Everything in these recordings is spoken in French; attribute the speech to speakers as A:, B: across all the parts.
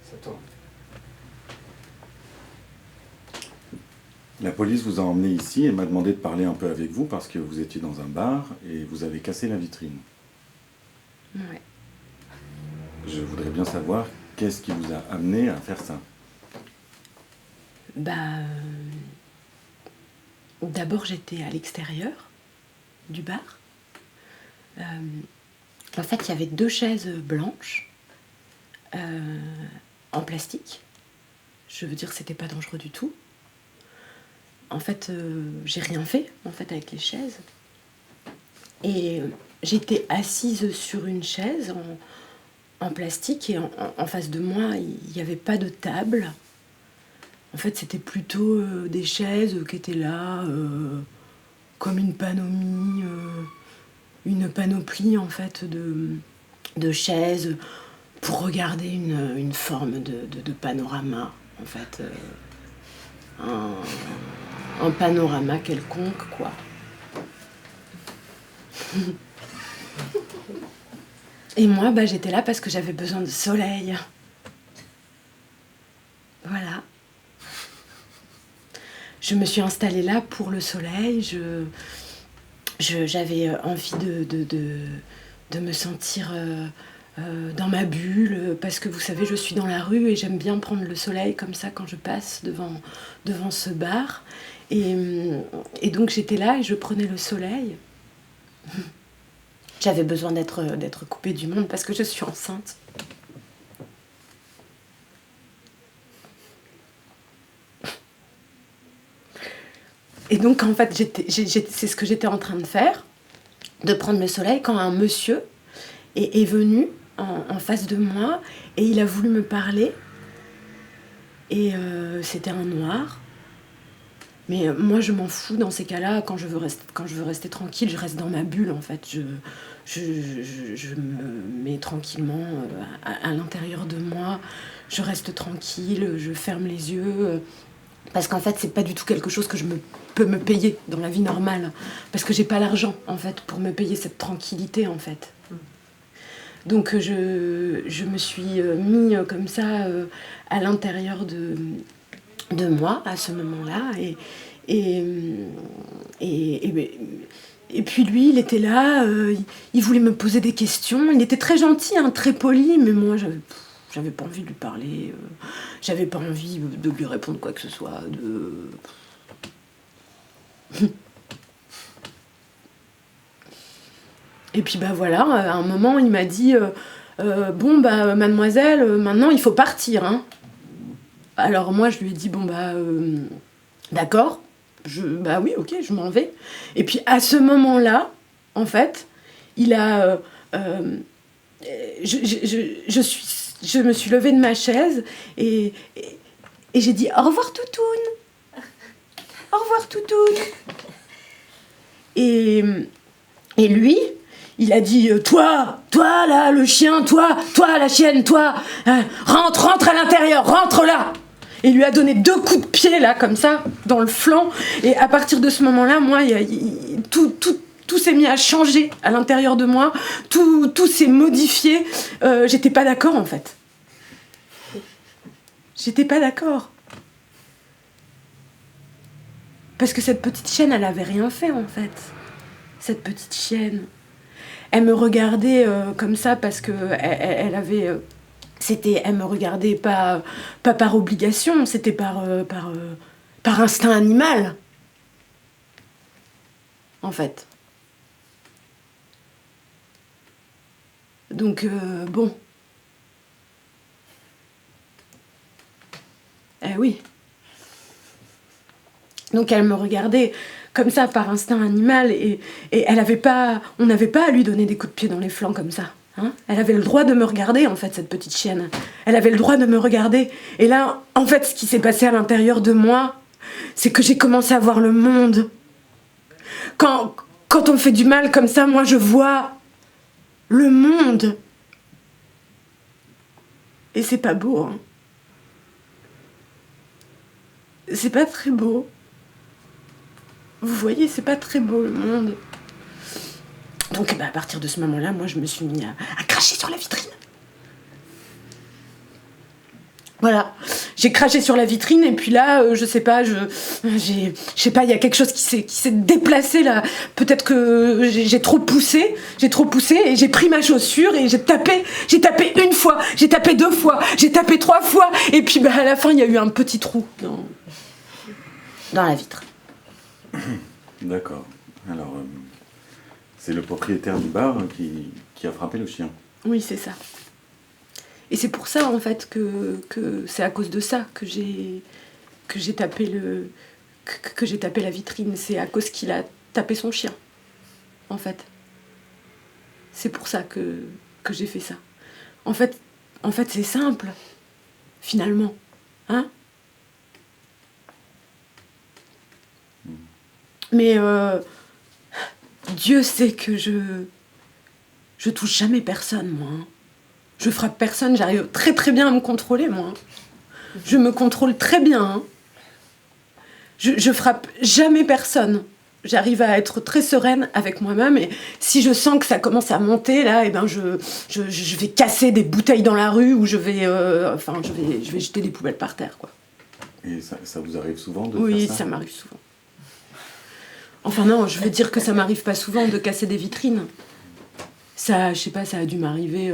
A: C'est toi.
B: La police vous a emmené ici et m'a demandé de parler un peu avec vous parce que vous étiez dans un bar et vous avez cassé la vitrine.
C: Ouais.
B: Je voudrais bien savoir qu'est-ce qui vous a amené à faire ça.
C: D'abord, j'étais à l'extérieur du bar. En fait, il y avait 2 chaises blanches en plastique. Je veux dire que c'était pas dangereux du tout. En fait, j'ai rien fait en fait avec les chaises. Et j'étais assise sur une chaise en plastique et en face de moi, il n'y avait pas de table. En fait, c'était plutôt des chaises qui étaient là, comme une panomie, une panoplie en fait de chaises pour regarder une forme de panorama, en fait. Un panorama quelconque, quoi. Et moi, j'étais là parce que j'avais besoin de soleil. Voilà. Je me suis installée là pour le soleil. J'avais envie de me sentir dans ma bulle, parce que vous savez, je suis dans la rue et j'aime bien prendre le soleil comme ça quand je passe devant ce bar. Et donc j'étais là et je prenais le soleil. J'avais besoin d'être coupée du monde parce que je suis enceinte. Et donc en fait, c'est ce que j'étais en train de faire, de prendre le soleil, quand un monsieur est venu en face de moi et il a voulu me parler. Et c'était un noir. Mais moi, je m'en fous dans ces cas-là. Quand je veux rester tranquille, je reste dans ma bulle, en fait. Je me mets tranquillement à l'intérieur de moi. Je reste tranquille, je ferme les yeux. Parce qu'en fait, c'est pas du tout quelque chose que peux me payer dans la vie normale. Parce que j'ai pas l'argent, en fait, pour me payer cette tranquillité, en fait. Donc je me suis mis comme ça à l'intérieur de moi à ce moment-là et puis lui il était là, il voulait me poser des questions, il était très gentil, hein, très poli, mais moi j'avais pas envie de lui parler, j'avais pas envie de lui répondre quoi que ce soit, Et puis voilà, à un moment il m'a dit bon mademoiselle, maintenant il faut partir, hein. Alors moi je lui ai dit d'accord, oui, ok, je m'en vais. Et puis à ce moment-là, en fait, il a je me suis levée de ma chaise et j'ai dit au revoir toutoune. Au revoir toutoune. Et lui, il a dit toi là, le chien, toi la chienne, toi, rentre à l'intérieur, rentre là. Et il lui a donné 2 coups de pied là, comme ça, dans le flanc. Et à partir de ce moment-là, moi, tout s'est mis à changer à l'intérieur de moi. Tout s'est modifié. J'étais pas d'accord en fait. J'étais pas d'accord. Parce que cette petite chienne, elle avait rien fait en fait. Cette petite chienne. Elle me regardait comme ça parce que elle avait... elle me regardait pas par obligation, c'était par instinct animal. En fait. Donc, bon. Oui. Donc elle me regardait comme ça par instinct animal et on n'avait pas à lui donner des coups de pied dans les flancs comme ça. Hein, elle avait le droit de me regarder, en fait, cette petite chienne. Elle avait le droit de me regarder. Et là, en fait, ce qui s'est passé à l'intérieur de moi, c'est que j'ai commencé à voir le monde. Quand on me fait du mal comme ça, moi, je vois le monde. Et c'est pas beau, hein. C'est pas très beau. Vous voyez, c'est pas très beau, le monde. Donc à partir de ce moment-là, moi je me suis mis à cracher sur la vitrine. Voilà, j'ai craché sur la vitrine et puis là, je sais pas, il y a quelque chose qui s'est déplacé là. Peut-être que j'ai trop poussé et j'ai pris ma chaussure et j'ai tapé une fois, j'ai tapé 2 fois, j'ai tapé 3 fois et puis à la fin il y a eu un petit trou dans la vitre.
B: D'accord. Alors, c'est le propriétaire du bar qui a frappé le chien.
C: Oui, c'est ça. Et c'est pour ça en fait que c'est à cause de ça que j'ai tapé la vitrine. C'est à cause qu'il a tapé son chien, en fait. C'est pour ça que j'ai fait ça. En fait c'est simple, finalement, hein. Mais Dieu sait que je touche jamais personne, moi. Hein. Je frappe personne, j'arrive très très bien à me contrôler, moi. Je me contrôle très bien. Hein. Je frappe jamais personne. J'arrive à être très sereine avec moi-même et si je sens que ça commence à monter, là, et ben je vais casser des bouteilles dans la rue ou je vais jeter des poubelles par terre, quoi.
B: Et ça vous arrive souvent de
C: Oui,
B: faire ça?
C: ça m'arrive souvent. Enfin non, je veux dire que ça m'arrive pas souvent de casser des vitrines. Ça, je sais pas, ça a dû m'arriver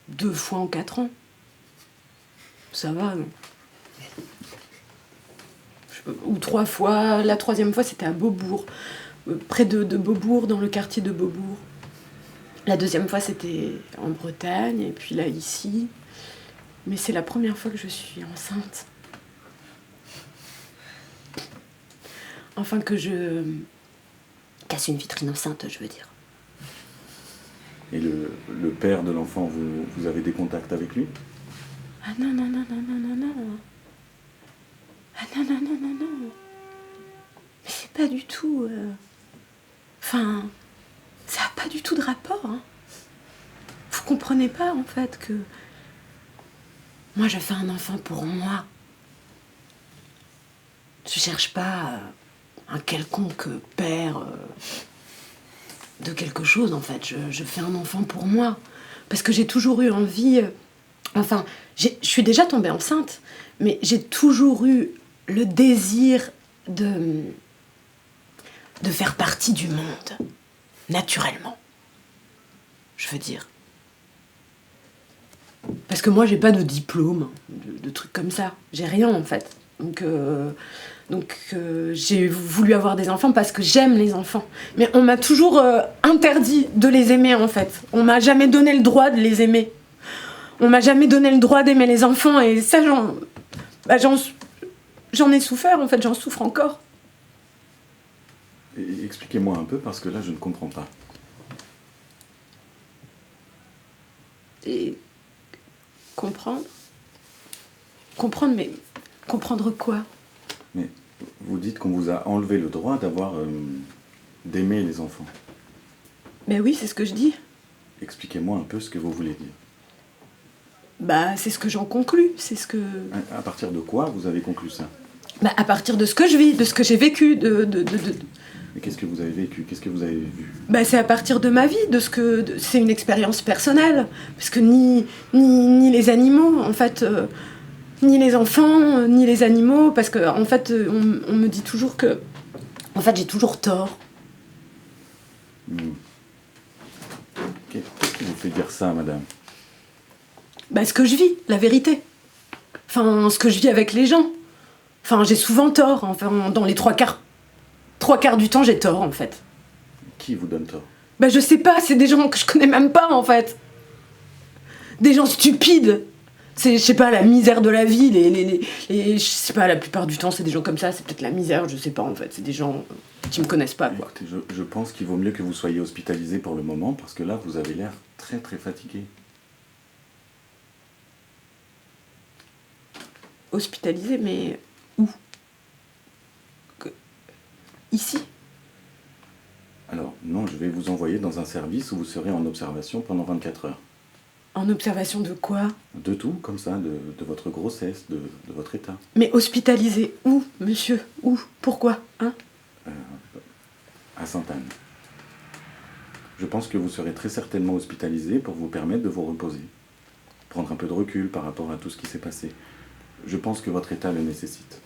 C: 2 fois en 4 ans. Ça va, non? Ou 3 fois. La 3e fois, c'était à Beaubourg. Près de Beaubourg, dans le quartier de Beaubourg. La 2e fois, c'était en Bretagne. Et puis là, ici. Mais c'est la première fois que je suis enceinte. Enfin, que je casse une vitrine enceinte, je veux dire.
B: Et le père de l'enfant, vous avez des contacts avec lui?
C: Ah non, non, non, non, non, non, non. Ah non, non, non, non, non. Mais c'est pas du tout... Enfin, ça n'a pas du tout de rapport. Hein. Vous comprenez pas, en fait, que... Moi, je fais un enfant pour moi. Je cherche pas un quelconque père de quelque chose, en fait. Je fais un enfant pour moi. Parce que j'ai toujours eu envie... Enfin, je suis déjà tombée enceinte, mais j'ai toujours eu le désir de faire partie du monde, naturellement. Je veux dire. Parce que moi, j'ai pas de diplôme, de trucs comme ça. J'ai rien, en fait. Donc j'ai voulu avoir des enfants parce que j'aime les enfants. Mais on m'a toujours interdit de les aimer, en fait. On m'a jamais donné le droit de les aimer. On m'a jamais donné le droit d'aimer les enfants. Et ça, j'en ai souffert, en fait. J'en souffre encore.
B: Et expliquez-moi un peu, parce que là, je ne comprends pas.
C: Et comprendre, mais comprendre quoi?
B: Mais vous dites qu'on vous a enlevé le droit d'aimer les enfants.
C: Ben oui, c'est ce que je dis.
B: Expliquez-moi un peu ce que vous voulez dire.
C: Bah, c'est ce que j'en conclus, c'est ce que...
B: À partir de quoi vous avez conclu ça?
C: Bah, à partir de ce que je vis, de ce que j'ai vécu,
B: Mais qu'est-ce que vous avez vécu? Qu'est-ce que vous avez vu?
C: Bah, c'est à partir de ma vie, c'est une expérience personnelle. Parce que ni les animaux, en fait, ni les enfants, ni les animaux, parce que, en fait, on me dit toujours que... En fait, j'ai toujours tort.
B: Qu'est-ce qui vous fait dire ça, madame?
C: Bah, ce que je vis, la vérité. Enfin, ce que je vis avec les gens. Enfin, j'ai souvent tort. Enfin, dans les 3/4 du temps, j'ai tort, en fait.
B: Qui vous donne tort?
C: Bah, je sais pas, c'est des gens que je connais même pas, en fait. Des gens stupides. C'est, je sais pas, la misère de la vie, je sais pas, la plupart du temps, c'est des gens comme ça, c'est peut-être la misère, je sais pas, en fait. C'est des gens qui me connaissent pas, quoi.
B: Écoutez, je pense qu'il vaut mieux que vous soyez hospitalisé pour le moment, parce que là, vous avez l'air très très fatigué.
C: Hospitalisé, mais où? Ici?
B: Alors, non, je vais vous envoyer dans un service où vous serez en observation pendant 24 heures.
C: En observation de quoi?
B: De tout, comme ça, de votre grossesse, de votre état.
C: Mais hospitalisé où, monsieur? Où? Pourquoi? Hein?
B: À Sainte-Anne. Je pense que vous serez très certainement hospitalisé pour vous permettre de vous reposer. prendre un peu de recul par rapport à tout ce qui s'est passé. Je pense que votre état le nécessite.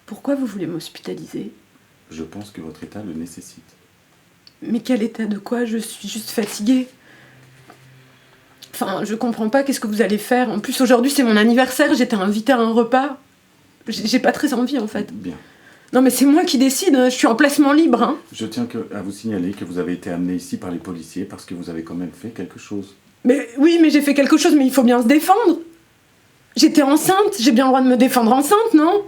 C: Pourquoi vous voulez m'hospitaliser?
B: Je pense que votre état le nécessite.
C: Mais quel état de quoi? Je suis juste fatiguée. Enfin, je comprends pas, qu'est-ce que vous allez faire? En plus, aujourd'hui, c'est mon anniversaire, j'étais invitée à un repas. J'ai pas très envie, en fait.
B: Bien.
C: Non, mais c'est moi qui décide, hein. Je suis en placement libre, hein.
B: Je tiens à vous signaler que vous avez été amené ici par les policiers parce que vous avez quand même fait quelque chose.
C: Mais oui, mais j'ai fait quelque chose, mais il faut bien se défendre. J'étais enceinte, j'ai bien le droit de me défendre enceinte, non?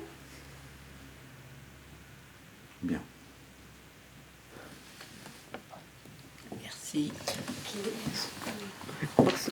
B: Bien.
A: Merci.